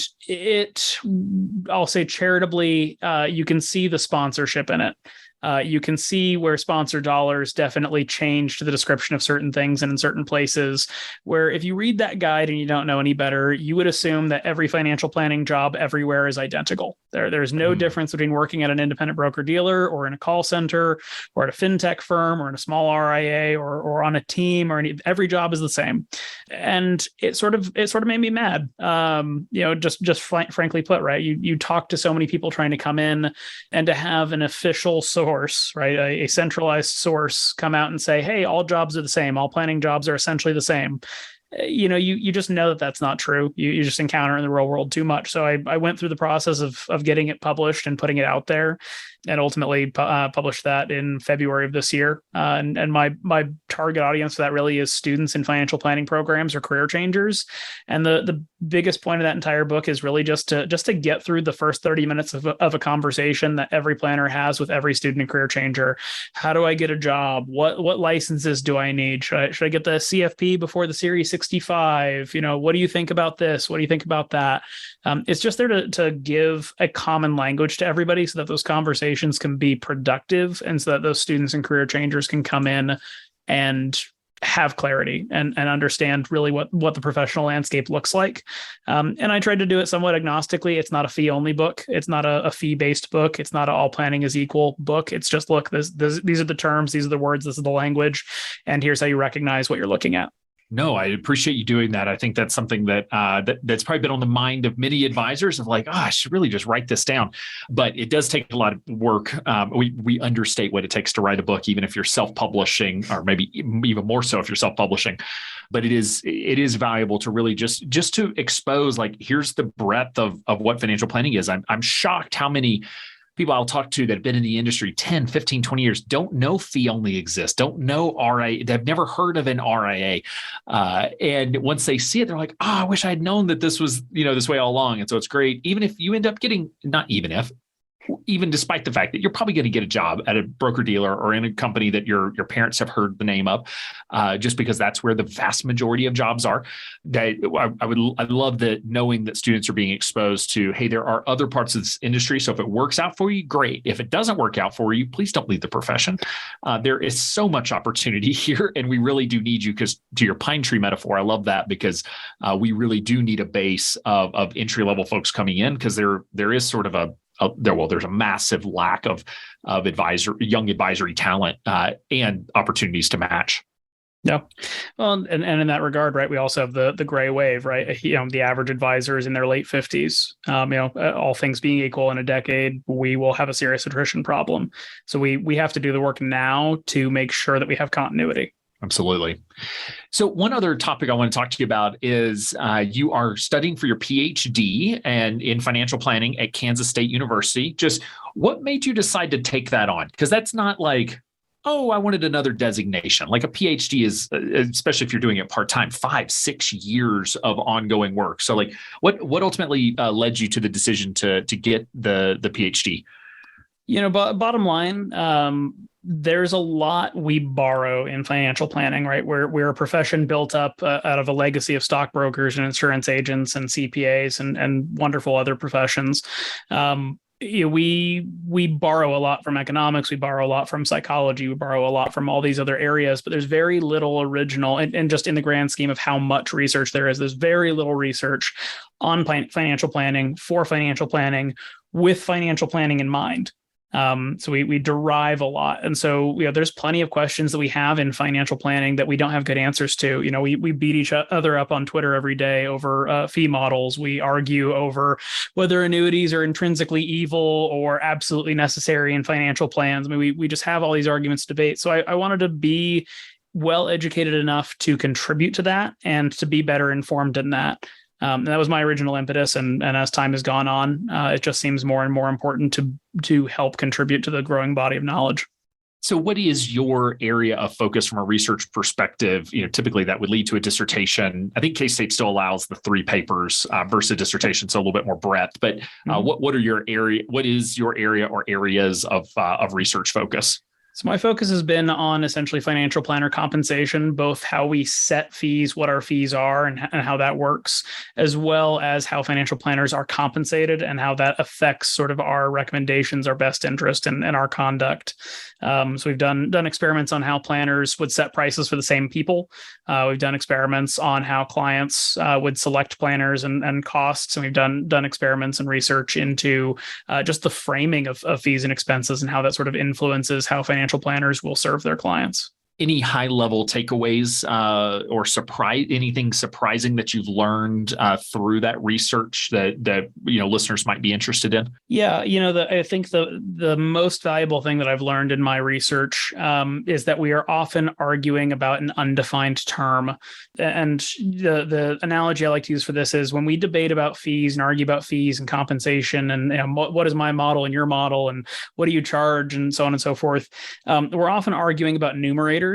I'll say charitably, you can see the sponsorship in it. You can see where sponsor dollars definitely changed the description of certain things, and in certain places where if you read that guide and you don't know any better, you would assume that every financial planning job everywhere is identical. There's no difference between working at an independent broker dealer or in a call center or at a fintech firm or in a small RIA or on a team every job is the same. And it sort of made me mad. Just frankly put, right? You talk to so many people trying to come in, and to have an official source, right? A centralized source come out and say, hey, all jobs are the same. All planning jobs are essentially the same. You just know that that's not true. You just encounter it in the real world too much. So I went through the process of getting it published and putting it out there, and ultimately published that in February of this year. And my target audience for that really is students in financial planning programs or career changers. And the biggest point of that entire book is really just to get through the first 30 minutes of a conversation that every planner has with every student and career changer. How do I get a job? What licenses do I need? Should I get the CFP before the Series 65? What do you think about this? What do you think about that? It's just there to give a common language to everybody so that those conversations can be productive, and so that those students and career changers can come in and have clarity and understand really what the professional landscape looks like. And I tried to do it somewhat agnostically. It's not a fee only book. It's not a fee based book. It's not an all planning is equal book. It's just, look, these are the terms, these are the words, this is the language, and here's how you recognize what you're looking at. No, I appreciate you doing that. I think that's something that's probably been on the mind of many advisors of like, I should really just write this down. But it does take a lot of work. We understate what it takes to write a book, even if you're self-publishing, or maybe even more so if you're self-publishing. But it is valuable to really just to expose, like, here's the breadth of what financial planning is. I'm shocked how many people I'll talk to that have been in the industry 10, 15, 20 years don't know fee only exists, don't know RIA, they've never heard of an RIA. And once they see it, they're like, I wish I had known that this was, this way all along. And so it's great. Even if you end up getting, even despite the fact that you're probably going to get a job at a broker dealer or in a company that your parents have heard the name of, just because that's where the vast majority of jobs are. That I love that, knowing that students are being exposed to, hey, there are other parts of this industry. So if it works out for you, great. If it doesn't work out for you, please don't leave the profession. There is so much opportunity here, and we really do need you. Because to your pine tree metaphor, I love that, because we really do need a base of entry level folks coming in, because there is sort of there's a massive lack of young advisory talent and opportunities to match. Yeah. Well, and in that regard, right, we also have the gray wave, right? The average advisor is in their late 50s. All things being equal, in a decade, we will have a serious attrition problem. So we have to do the work now to make sure that we have continuity. Absolutely. So one other topic I want to talk to you about is you are studying for your PhD and in financial planning at Kansas State University. Just what made you decide to take that on? Because that's not like, oh, I wanted another designation. Like a PhD is, especially if you're doing it part-time, 5-6 years of ongoing work. So like what ultimately led you to the decision to get the PhD? Bottom line, there's a lot we borrow in financial planning, right? We're a profession built up out of a legacy of stockbrokers and insurance agents and CPAs and wonderful other professions. We borrow a lot from economics, we borrow a lot from psychology, we borrow a lot from all these other areas, but there's very little original, and just in the grand scheme of how much research there's very little research on financial planning, for financial planning, with financial planning in mind. So we derive a lot. And so, there's plenty of questions that we have in financial planning that we don't have good answers to. We beat each other up on Twitter every day over fee models. We argue over whether annuities are intrinsically evil or absolutely necessary in financial plans. I mean, we just have all these arguments to debate. So I wanted to be well educated enough to contribute to that and to be better informed in that. And that was my original impetus. And as time has gone on, it just seems more and more important to help contribute to the growing body of knowledge. So what is your area of focus from a research perspective? Typically that would lead to a dissertation. I think K-State still allows the 3 papers versus a dissertation, so a little bit more breadth. But what is your area or areas of research focus? So my focus has been on essentially financial planner compensation, both how we set fees, what our fees are, and how that works, as well as how financial planners are compensated and how that affects sort of our recommendations, our best interest, and our conduct. So we've done experiments on how planners would set prices for the same people. We've done experiments on how clients would select planners and costs, and we've done experiments and research into just the framing of fees and expenses and how that sort of influences how financial planners will serve their clients. Any high-level takeaways or anything surprising that you've learned through that research that listeners might be interested in? Yeah, I think the most valuable thing that I've learned in my research is that we are often arguing about an undefined term. And the analogy I like to use for this is when we debate about fees and argue about fees and compensation and what is my model and your model and what do you charge and so on and so forth, we're often arguing about numerators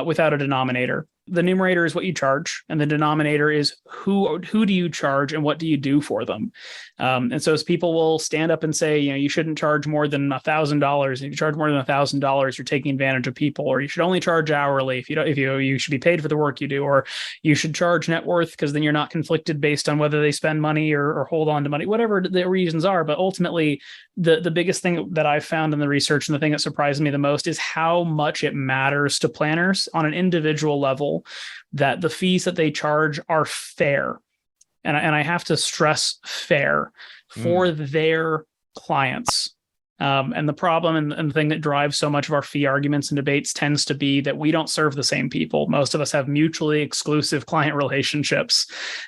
without a denominator. The numerator is what you charge, and the denominator is who do you charge and what do you do for them. And so as people will stand up and say, you shouldn't charge more than $1,000. If you charge more than $1,000, you're taking advantage of people, or you should only charge hourly. If you should be paid for the work you do, or you should charge net worth because then you're not conflicted based on whether they spend money or hold on to money, whatever the reasons are. But ultimately, the biggest thing that I've found in the research and the thing that surprised me the most is how much it matters to planners on an individual level that the fees that they charge are fair. And I have to stress fair for their clients. And the problem and the thing that drives so much of our fee arguments and debates tends to be that we don't serve the same people. Most of us have mutually exclusive client relationships.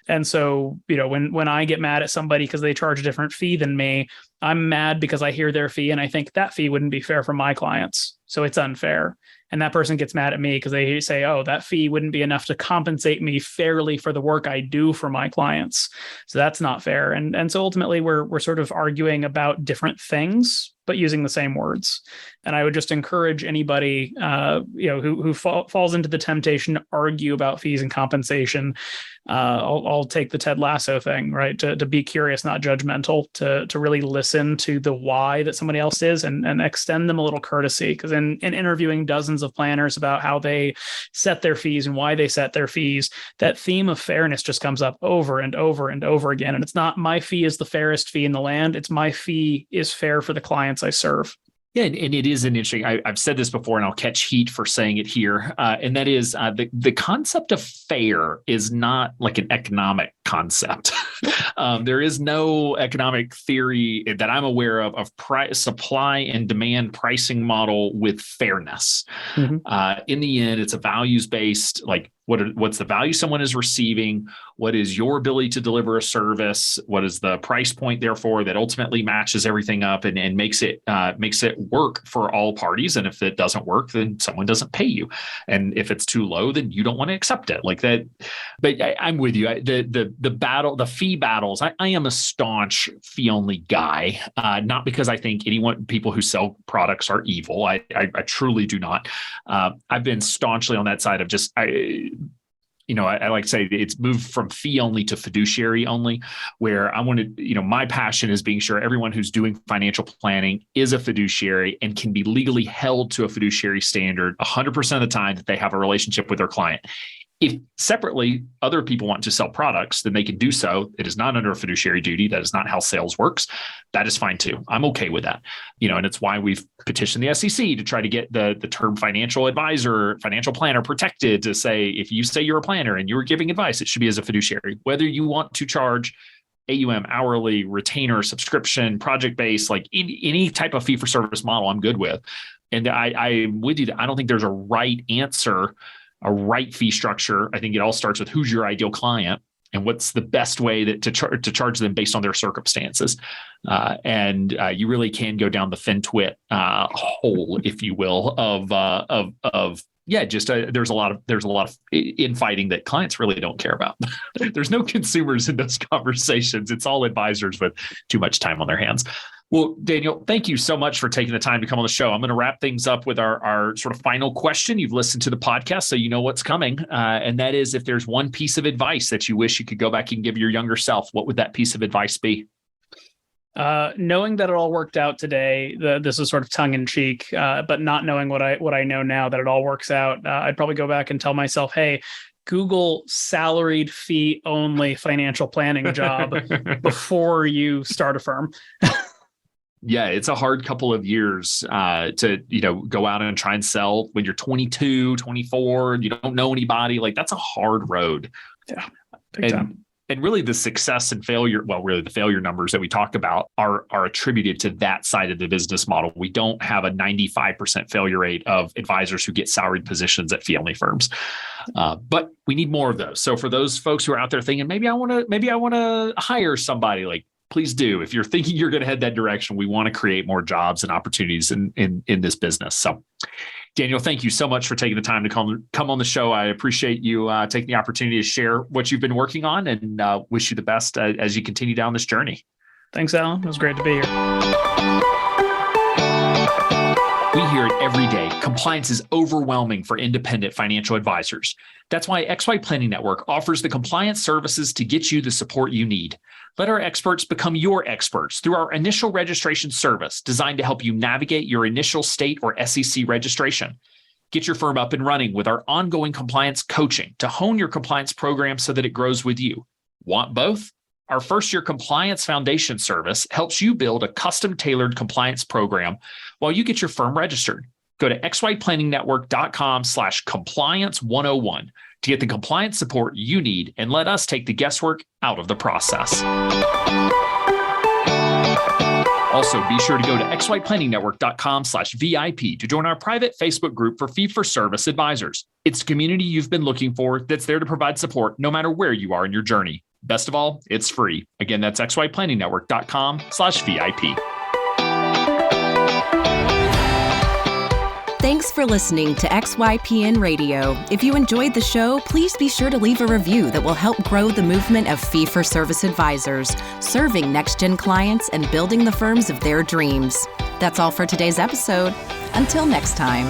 And so, when I get mad at somebody because they charge a different fee than me, I'm mad because I hear their fee and I think that fee wouldn't be fair for my clients. So it's unfair. And that person gets mad at me because they say, oh, that fee wouldn't be enough to compensate me fairly for the work I do for my clients. So that's not fair. And so ultimately we're sort of arguing about different things, but using the same words. And I would just encourage anybody, who falls into the temptation to argue about fees and compensation. I'll take the Ted Lasso thing, right? To be curious, not judgmental, to really listen to the why that somebody else is and extend them a little courtesy. Because in interviewing dozens of planners about how they set their fees and why they set their fees, that theme of fairness just comes up over and over and over again. And it's not my fee is the fairest fee in the land. It's my fee is fair for the clients I serve. Yeah, and it is an interesting, I've said this before and I'll catch heat for saying it here. And that is the concept of fair is not like an economic concept. There is no economic theory that I'm aware of supply and demand pricing model with fairness. Mm-hmm. In the end, it's a values-based, like what's the value someone is receiving? What is your ability to deliver a service? What is the price point, therefore, that ultimately matches everything up and makes it work for all parties? And if it doesn't work, then someone doesn't pay you. And if it's too low, then you don't want to accept it like that. But I'm with you. The fee battles. I am a staunch fee only guy, not because I think people who sell products are evil. I truly do not. I've been staunchly on that side of just I like to say it's moved from fee only to fiduciary only, where I want to, my passion is being sure everyone who's doing financial planning is a fiduciary and can be legally held to a fiduciary standard 100% of the time that they have a relationship with their client. If separately other people want to sell products, then they can do so. It is not under a fiduciary duty. That is not how sales works. That is fine too. I'm okay with that. And it's why we've petitioned the SEC to try to get the term financial advisor, financial planner protected, to say, if you say you're a planner and you're giving advice, it should be as a fiduciary. Whether you want to charge AUM, hourly, retainer, subscription, project-based, like any type of fee-for-service model, I'm good with. And I'm with you that I don't think there's a right answer, a right fee structure. I think it all starts with who's your ideal client and what's the best way to charge them based on their circumstances. And you really can go down the FinTwit hole, if you will, there's a lot of infighting that clients really don't care about. There's no consumers in those conversations. It's all advisors with too much time on their hands. Well, Daniel, thank you so much for taking the time to come on the show. I'm going to wrap things up with our sort of final question. You've listened to the podcast, so you know what's coming. And that is, if there's one piece of advice that you wish you could go back and give your younger self, what would that piece of advice be? Knowing that it all worked out today, this is sort of tongue in cheek, but not knowing what I know now that it all works out, I'd probably go back and tell myself, hey, Google salaried fee only financial planning job before you start a firm. Yeah, it's a hard couple of years to, go out and try and sell when you're 22, 24, and you don't know anybody. Like, that's a hard road. Yeah, big time. And really the success and failure, the failure numbers that we talk about are attributed to that side of the business model. We don't have a 95% failure rate of advisors who get salaried positions at fee-only firms. But we need more of those. So for those folks who are out there thinking, maybe I want to hire somebody, like, please do. If you're thinking you're going to head that direction, we want to create more jobs and opportunities in this business. So, Daniel, thank you so much for taking the time to come on the show. I appreciate you taking the opportunity to share what you've been working on, and wish you the best as you continue down this journey. Thanks, Alan. It was great to be here. We hear it every day. Compliance is overwhelming for independent financial advisors. That's why XY Planning Network offers the compliance services to get you the support you need. Let our experts become your experts through our initial registration service designed to help you navigate your initial state or SEC registration. Get your firm up and running with our ongoing compliance coaching to hone your compliance program so that it grows with you. Want both? Our first-year compliance foundation service helps you build a custom-tailored compliance program while you get your firm registered. Go to xyplanningnetwork.com/compliance101 to get the compliance support you need and let us take the guesswork out of the process. Also, be sure to go to xyplanningnetwork.com/VIP to join our private Facebook group for fee-for-service advisors. It's the community you've been looking for that's there to provide support no matter where you are in your journey. Best of all, it's free. Again, that's xyplanningnetwork.com/VIP. Thanks for listening to XYPN Radio. If you enjoyed the show, please be sure to leave a review that will help grow the movement of fee-for-service advisors, serving next-gen clients and building the firms of their dreams. That's all for today's episode. Until next time.